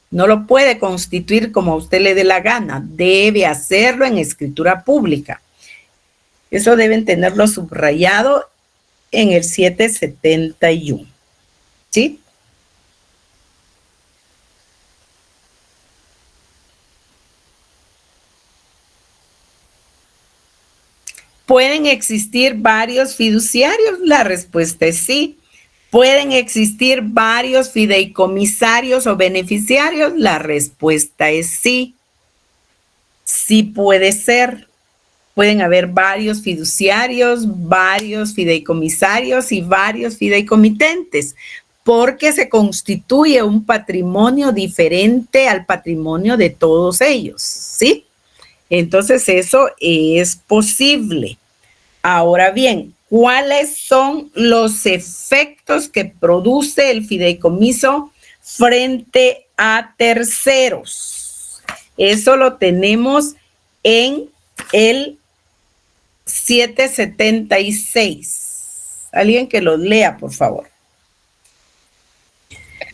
No lo puede constituir como a usted le dé la gana. Debe hacerlo en escritura pública. Eso deben tenerlo subrayado en el 771. ¿Sí? ¿Pueden existir varios fiduciarios? La respuesta es sí. ¿Pueden existir varios fideicomisarios o beneficiarios? La respuesta es sí. Sí puede ser. Pueden haber varios fiduciarios, varios fideicomisarios y varios fideicomitentes, porque se constituye un patrimonio diferente al patrimonio de todos ellos, ¿sí? Entonces eso es posible. Ahora bien, ¿cuáles son los efectos que produce el fideicomiso frente a terceros? Eso lo tenemos en el 776. Alguien que los lea, por favor.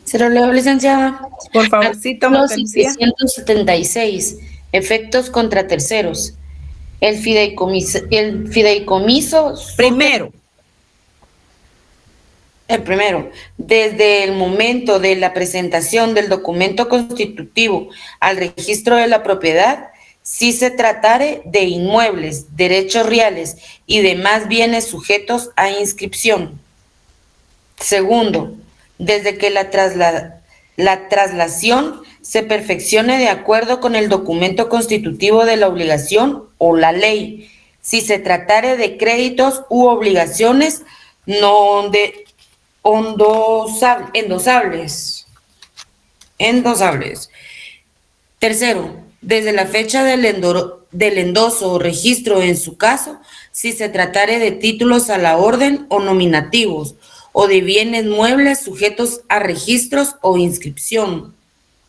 Se lo leo, licenciada. Por favorcito, Artículo 776. Efectos contra terceros. El fideicomiso. El primero, desde el momento de la presentación del documento constitutivo al registro de la propiedad, si se tratare de inmuebles, derechos reales y demás bienes sujetos a inscripción. Segundo, desde que la traslación se perfeccione de acuerdo con el documento constitutivo de la obligación o la ley, si se tratare de créditos u obligaciones no endosables. Tercero, desde la fecha del endoso o registro en su caso, si se tratare de títulos a la orden o nominativos, o de bienes muebles sujetos a registros o inscripción.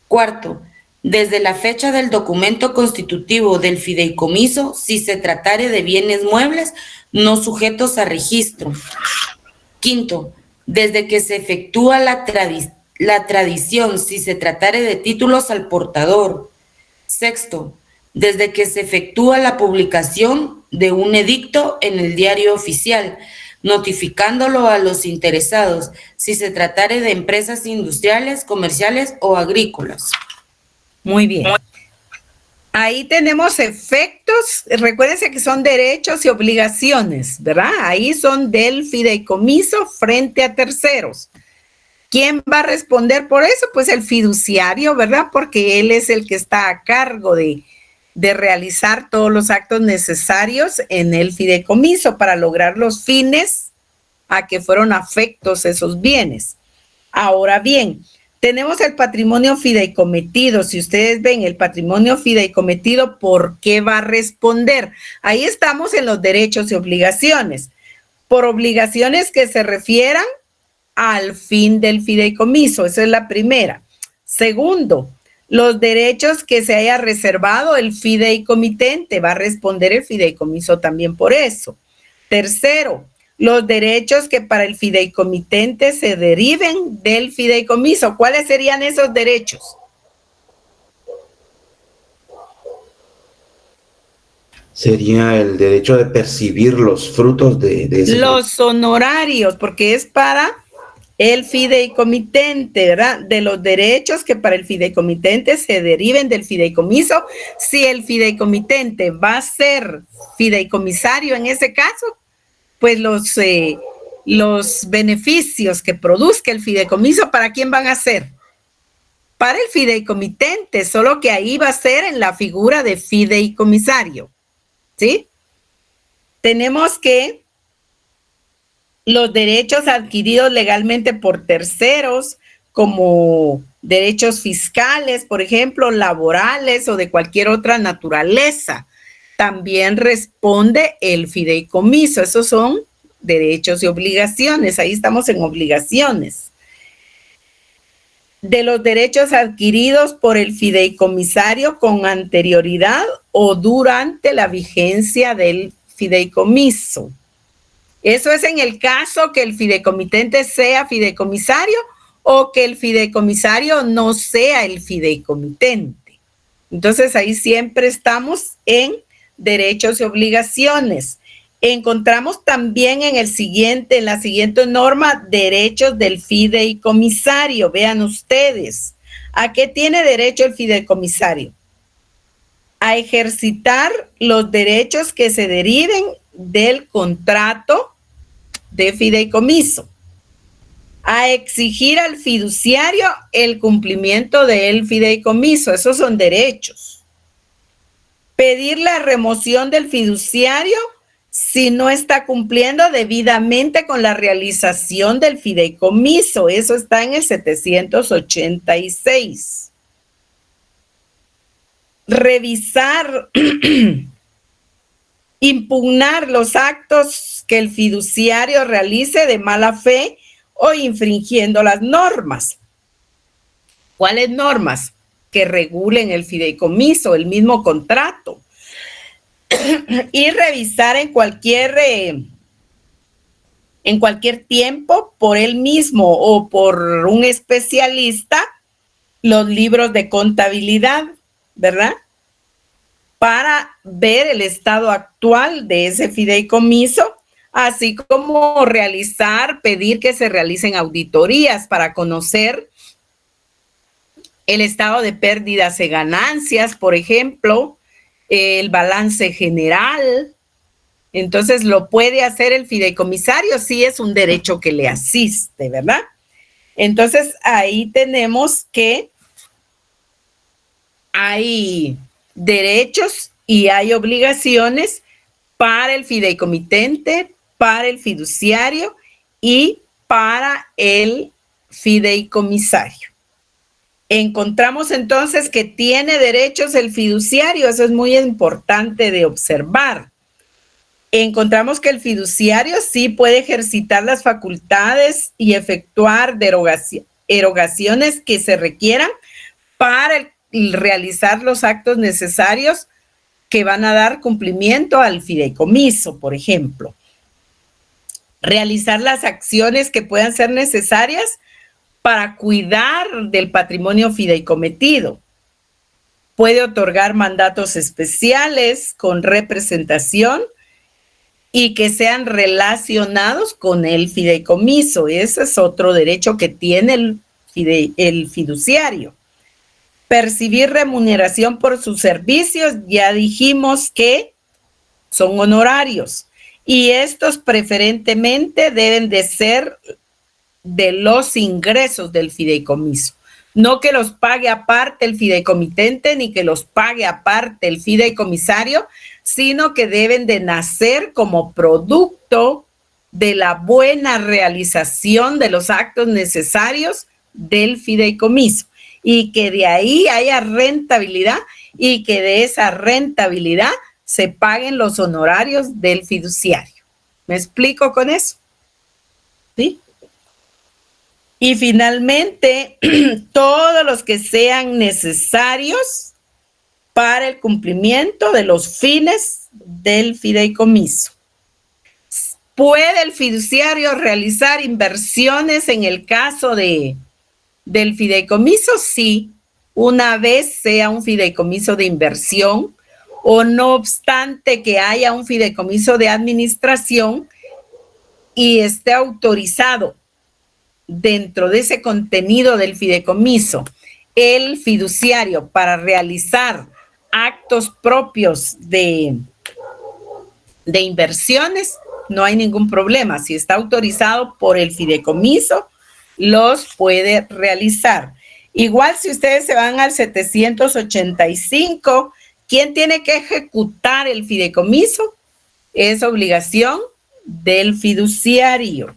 Cuarto, desde la fecha del documento constitutivo del fideicomiso, si se tratare de bienes muebles no sujetos a registro. Quinto, desde que se efectúa la tradición, si se tratare de títulos al portador. Sexto, desde que se efectúa la publicación de un edicto en el diario oficial, notificándolo a los interesados, si se tratare de empresas industriales, comerciales o agrícolas. Muy bien. Ahí tenemos efectos, recuérdense que son derechos y obligaciones, ¿verdad? Ahí son del fideicomiso frente a terceros. ¿Quién va a responder por eso? Pues el fiduciario, ¿verdad? Porque él es el que está a cargo de realizar todos los actos necesarios en el fideicomiso para lograr los fines a que fueron afectos esos bienes. Ahora bien, tenemos el patrimonio fideicometido. Si ustedes ven el patrimonio fideicometido, ¿por qué va a responder? Ahí estamos en los derechos y obligaciones. Por obligaciones que se refieran al fin del fideicomiso. Esa es la primera. Segundo, los derechos que se haya reservado el fideicomitente. Va a responder el fideicomiso también por eso. Tercero, los derechos que para el fideicomitente se deriven del fideicomiso. ¿Cuáles serían esos derechos? Sería el derecho de percibir los frutos de ese los honorarios, porque es para el fideicomitente, ¿verdad? De los derechos que para el fideicomitente se deriven del fideicomiso. Si el fideicomitente va a ser fideicomisario en ese caso, pues los beneficios que produzca el fideicomiso, ¿para quién van a ser? Para el fideicomitente, solo que ahí va a ser en la figura de fideicomisario, ¿sí? Tenemos que los derechos adquiridos legalmente por terceros, como derechos fiscales, por ejemplo, laborales o de cualquier otra naturaleza, también responde el fideicomiso. Esos son derechos y obligaciones. Ahí estamos en obligaciones. De los derechos adquiridos por el fideicomisario con anterioridad o durante la vigencia del fideicomiso. Eso es en el caso que el fideicomitente sea fideicomisario o que el fideicomisario no sea el fideicomitente. Entonces ahí siempre estamos en derechos y obligaciones. Encontramos también en la siguiente norma, derechos del fideicomisario. Vean ustedes, ¿a qué tiene derecho el fideicomisario? A ejercitar los derechos que se deriven del contrato de fideicomiso, a exigir al fiduciario el cumplimiento del fideicomiso. Esos son derechos. Pedir la remoción del fiduciario si no está cumpliendo debidamente con la realización del fideicomiso. Eso está en el 786. Revisar, impugnar los actos que el fiduciario realice de mala fe o infringiendo las normas. ¿Cuáles normas? Que regulen el fideicomiso, el mismo contrato. Y revisar en cualquier tiempo por él mismo o por un especialista los libros de contabilidad, ¿verdad? Para ver el estado actual de ese fideicomiso, así como pedir que se realicen auditorías para conocer el estado de pérdidas y ganancias, por ejemplo, el balance general. Entonces lo puede hacer el fideicomisario si es un derecho que le asiste, ¿verdad? Entonces ahí tenemos que hay derechos y hay obligaciones para el fideicomitente, para el fiduciario y para el fideicomisario. Encontramos entonces que tiene derechos el fiduciario, eso es muy importante de observar. Encontramos que el fiduciario sí puede ejercitar las facultades y efectuar erogaciones que se requieran para realizar los actos necesarios que van a dar cumplimiento al fideicomiso, por ejemplo. Realizar las acciones que puedan ser necesarias para cuidar del patrimonio fideicometido. Puede otorgar mandatos especiales con representación y que sean relacionados con el fideicomiso. Ese es otro derecho que tiene el fiduciario. Percibir remuneración por sus servicios, ya dijimos que son honorarios y estos preferentemente deben de ser de los ingresos del fideicomiso. No que los pague aparte el fideicomitente ni que los pague aparte el fideicomisario, sino que deben de nacer como producto de la buena realización de los actos necesarios del fideicomiso y que de ahí haya rentabilidad y que de esa rentabilidad se paguen los honorarios del fiduciario. ¿Me explico con eso? ¿Sí? Y finalmente, todos los que sean necesarios para el cumplimiento de los fines del fideicomiso. ¿Puede el fiduciario realizar inversiones en el caso del fideicomiso? Sí, una vez sea un fideicomiso de inversión o no obstante que haya un fideicomiso de administración y esté autorizado dentro de ese contenido del fideicomiso el fiduciario para realizar actos propios de inversiones, no hay ningún problema. Si está autorizado por el fideicomiso, los puede realizar. Igual si ustedes se van al 785, ¿quién tiene que ejecutar el fideicomiso? Es obligación del fiduciario.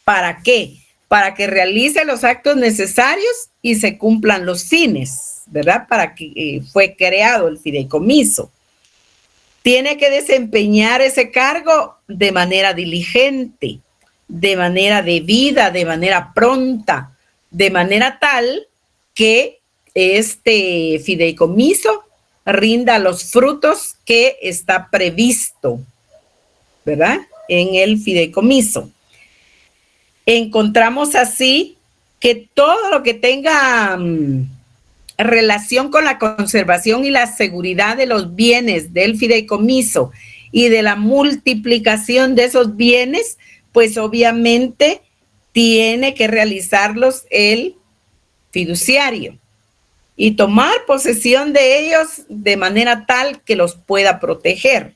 ¿Para qué? Para que realice los actos necesarios y se cumplan los fines, ¿verdad? Para que fue creado el fideicomiso. Tiene que desempeñar ese cargo de manera diligente, de manera debida, de manera pronta, de manera tal que este fideicomiso rinda los frutos que está previsto, ¿verdad? En el fideicomiso. Encontramos así que todo lo que tenga relación con la conservación y la seguridad de los bienes del fideicomiso y de la multiplicación de esos bienes, pues obviamente tiene que realizarlos el fiduciario y tomar posesión de ellos de manera tal que los pueda proteger.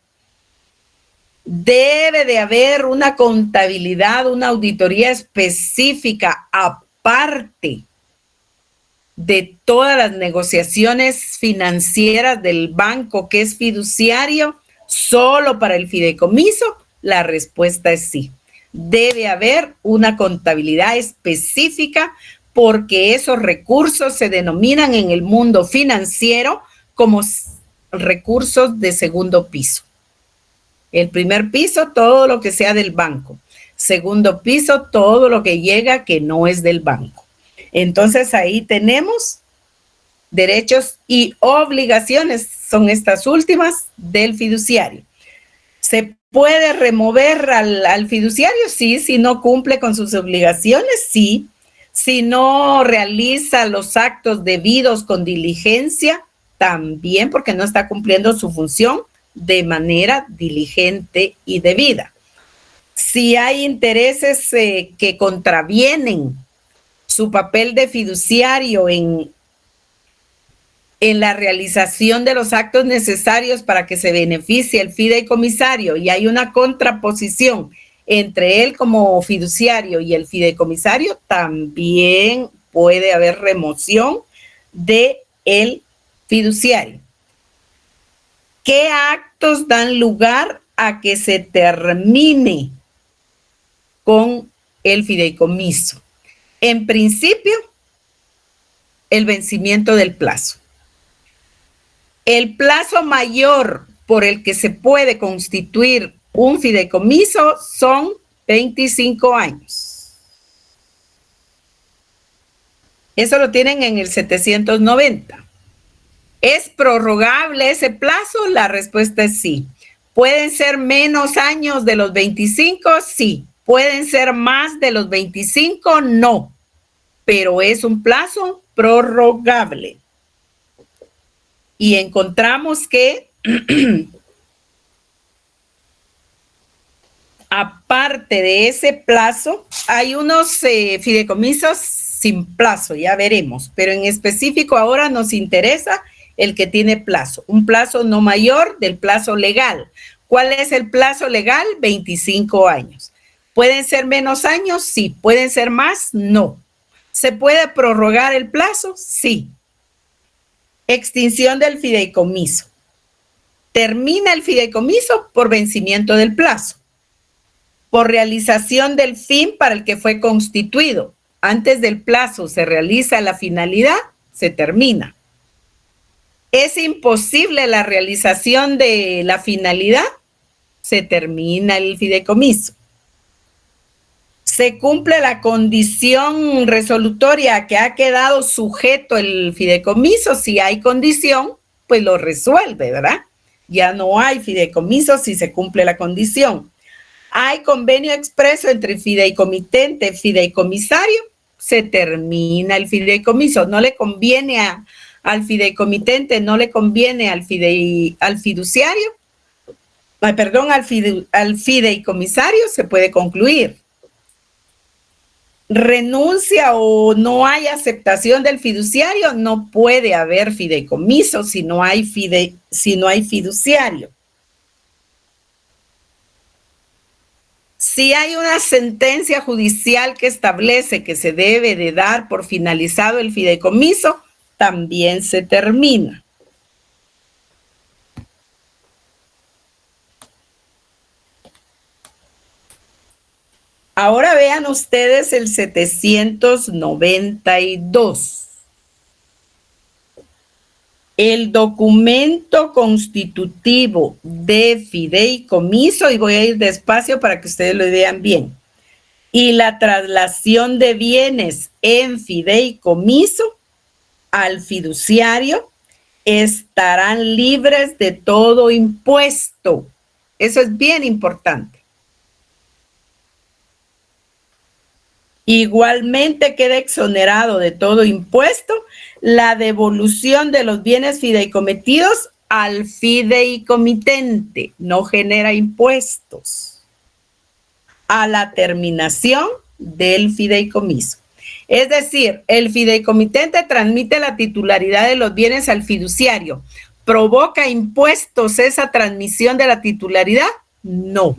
Debe de haber una contabilidad, una auditoría específica aparte de todas las negociaciones financieras del banco que es fiduciario, solo para el fideicomiso. La respuesta es sí. Debe haber una contabilidad específica porque esos recursos se denominan en el mundo financiero como recursos de segundo piso. El primer piso, todo lo que sea del banco. Segundo piso, todo lo que llega que no es del banco. Entonces ahí tenemos derechos y obligaciones, son estas últimas del fiduciario. ¿Se puede remover al fiduciario? Sí, si no cumple con sus obligaciones, sí. Si no realiza los actos debidos con diligencia, también, porque no está cumpliendo su función de manera diligente y debida. Si hay intereses que contravienen su papel de fiduciario en la realización de los actos necesarios para que se beneficie el fideicomisario y hay una contraposición entre él como fiduciario y el fideicomisario, también puede haber remoción de el fiduciario. ¿Qué actos dan lugar a que se termine con el fideicomiso? En principio, el vencimiento del plazo. El plazo mayor por el que se puede constituir un fideicomiso son 25 años. Eso lo tienen en el 790. ¿Es prorrogable ese plazo? La respuesta es sí. ¿Pueden ser menos años de los 25? Sí. ¿Pueden ser más de los 25? No. Pero es un plazo prorrogable. Y encontramos que aparte de ese plazo, hay unos fideicomisos sin plazo, ya veremos, pero en específico ahora nos interesa el que tiene plazo, un plazo no mayor del plazo legal. ¿Cuál es el plazo legal? 25 años. ¿Pueden ser menos años? Sí. ¿Pueden ser más? No. ¿Se puede prorrogar el plazo? Sí. Extinción del fideicomiso. Termina el fideicomiso por vencimiento del plazo, por realización del fin para el que fue constituido. Antes del plazo se realiza la finalidad, se termina. Es imposible la realización de la finalidad, se termina el fideicomiso. Se cumple la condición resolutoria que ha quedado sujeto el fideicomiso. Si hay condición, pues lo resuelve, ¿verdad? Ya no hay fideicomiso si se cumple la condición. Hay convenio expreso entre fideicomitente y fideicomisario, se termina el fideicomiso. No le conviene a al fideicomitente no le conviene al fiduciario, al fideicomisario, se puede concluir. Renuncia o no hay aceptación del fiduciario, no puede haber fideicomiso si no hay fiduciario. Si hay una sentencia judicial que establece que se debe de dar por finalizado el fideicomiso, también se termina. Ahora vean ustedes el 792. El documento constitutivo de fideicomiso, y voy a ir despacio para que ustedes lo vean bien, y la traslación de bienes en fideicomiso al fiduciario estarán libres de todo impuesto. Eso es bien importante. Igualmente queda exonerado de todo impuesto la devolución de los bienes fideicometidos al fideicomitente. No genera impuestos a la terminación del fideicomiso. Es decir, el fideicomitente transmite la titularidad de los bienes al fiduciario. ¿Provoca impuestos esa transmisión de la titularidad? No.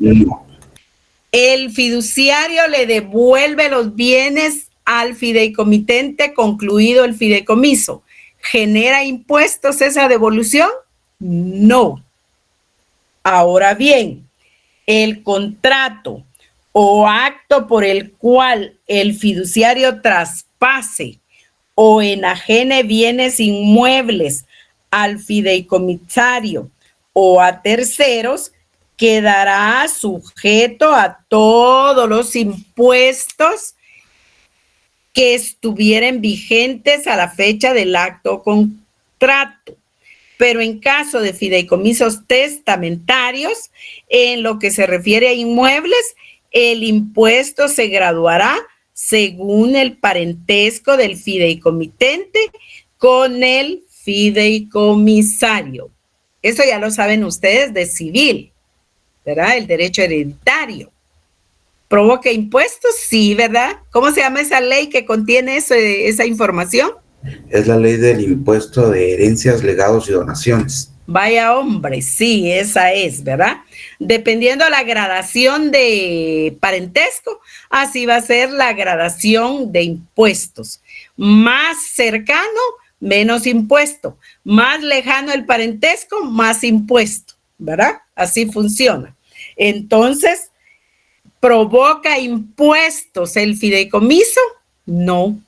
El fiduciario le devuelve los bienes al fideicomitente concluido el fideicomiso. ¿Genera impuestos esa devolución? No. Ahora bien, el contrato o acto por el cual el fiduciario traspase o enajene bienes inmuebles al fideicomisario o a terceros, quedará sujeto a todos los impuestos que estuvieran vigentes a la fecha del acto o contrato. Pero en caso de fideicomisos testamentarios, en lo que se refiere a inmuebles, el impuesto se graduará según el parentesco del fideicomitente con el fideicomisario. Eso ya lo saben ustedes de civil, ¿verdad? El derecho hereditario. ¿Provoca impuestos? Sí, ¿verdad? ¿Cómo se llama esa ley que contiene esa información? Es la ley del impuesto de herencias, legados y donaciones. Vaya hombre, sí, esa es, ¿verdad? Dependiendo de la gradación de parentesco, así va a ser la gradación de impuestos. Más cercano, menos impuesto. Más lejano el parentesco, más impuesto, ¿verdad? Así funciona. Entonces, ¿provoca impuestos el fideicomiso? No.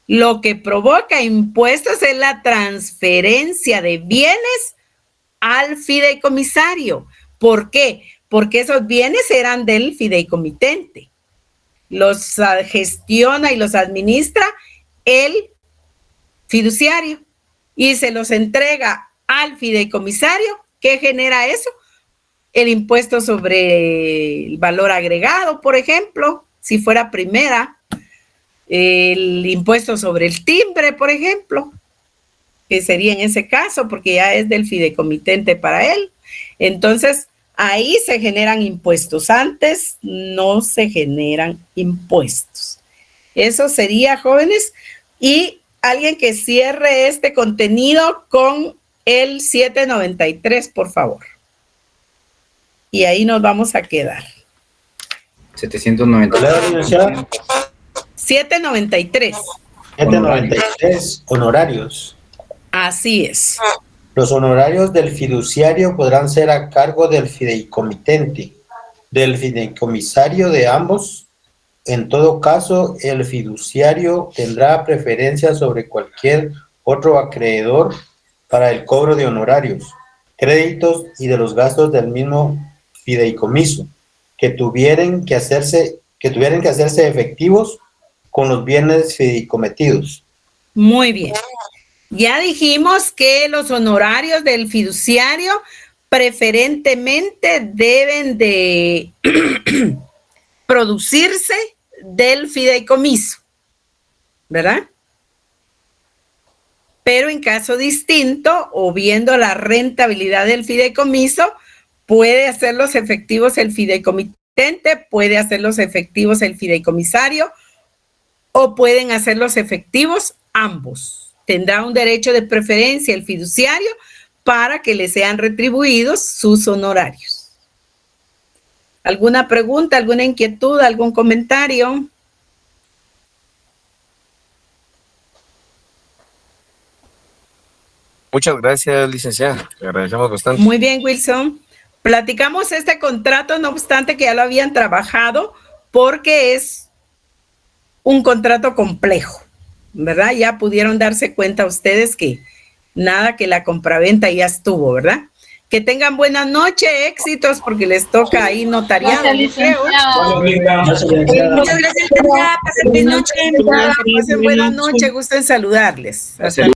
Lo que provoca impuestos es la transferencia de bienes al fideicomisario. ¿Por qué? Porque esos bienes eran del fideicomitente. Los gestiona y los administra el fiduciario y se los entrega al fideicomisario. ¿Qué genera eso? El impuesto sobre el valor agregado, por ejemplo, si fuera primera. El impuesto sobre el timbre, por ejemplo, que sería en ese caso, porque ya es del fideicomitente para él. Entonces, ahí se generan impuestos. Antes no se generan impuestos. Eso sería, jóvenes. Y alguien que cierre este contenido con el 793, por favor. Y ahí nos vamos a quedar. 793. 793. 793, honorarios. Así es. Los honorarios del fiduciario podrán ser a cargo del fideicomitente, del fideicomisario de ambos. En todo caso, el fiduciario tendrá preferencia sobre cualquier otro acreedor para el cobro de honorarios, créditos y de los gastos del mismo fideicomiso que tuvieran que hacerse efectivos con los bienes fideicometidos. Muy bien. Ya dijimos que los honorarios del fiduciario preferentemente deben de producirse del fideicomiso, ¿verdad? Pero en caso distinto o viendo la rentabilidad del fideicomiso, puede hacerlos efectivos el fideicomitente, puede hacerlos efectivos el fideicomisario o pueden hacerlos efectivos ambos. Tendrá un derecho de preferencia el fiduciario para que le sean retribuidos sus honorarios. ¿Alguna pregunta, alguna inquietud, algún comentario? Muchas gracias, licenciada. Le agradecemos bastante. Muy bien, Wilson. Platicamos este contrato, no obstante que ya lo habían trabajado, porque es un contrato complejo, ¿verdad? Ya pudieron darse cuenta ustedes que nada, que la compraventa ya estuvo, ¿verdad? Que tengan buena noche, éxitos, porque les toca ahí notariado, yo creo. Muchas gracias, licenciada. Pasen buena noche. Pasen buena noche, gusto en saludarles. Hasta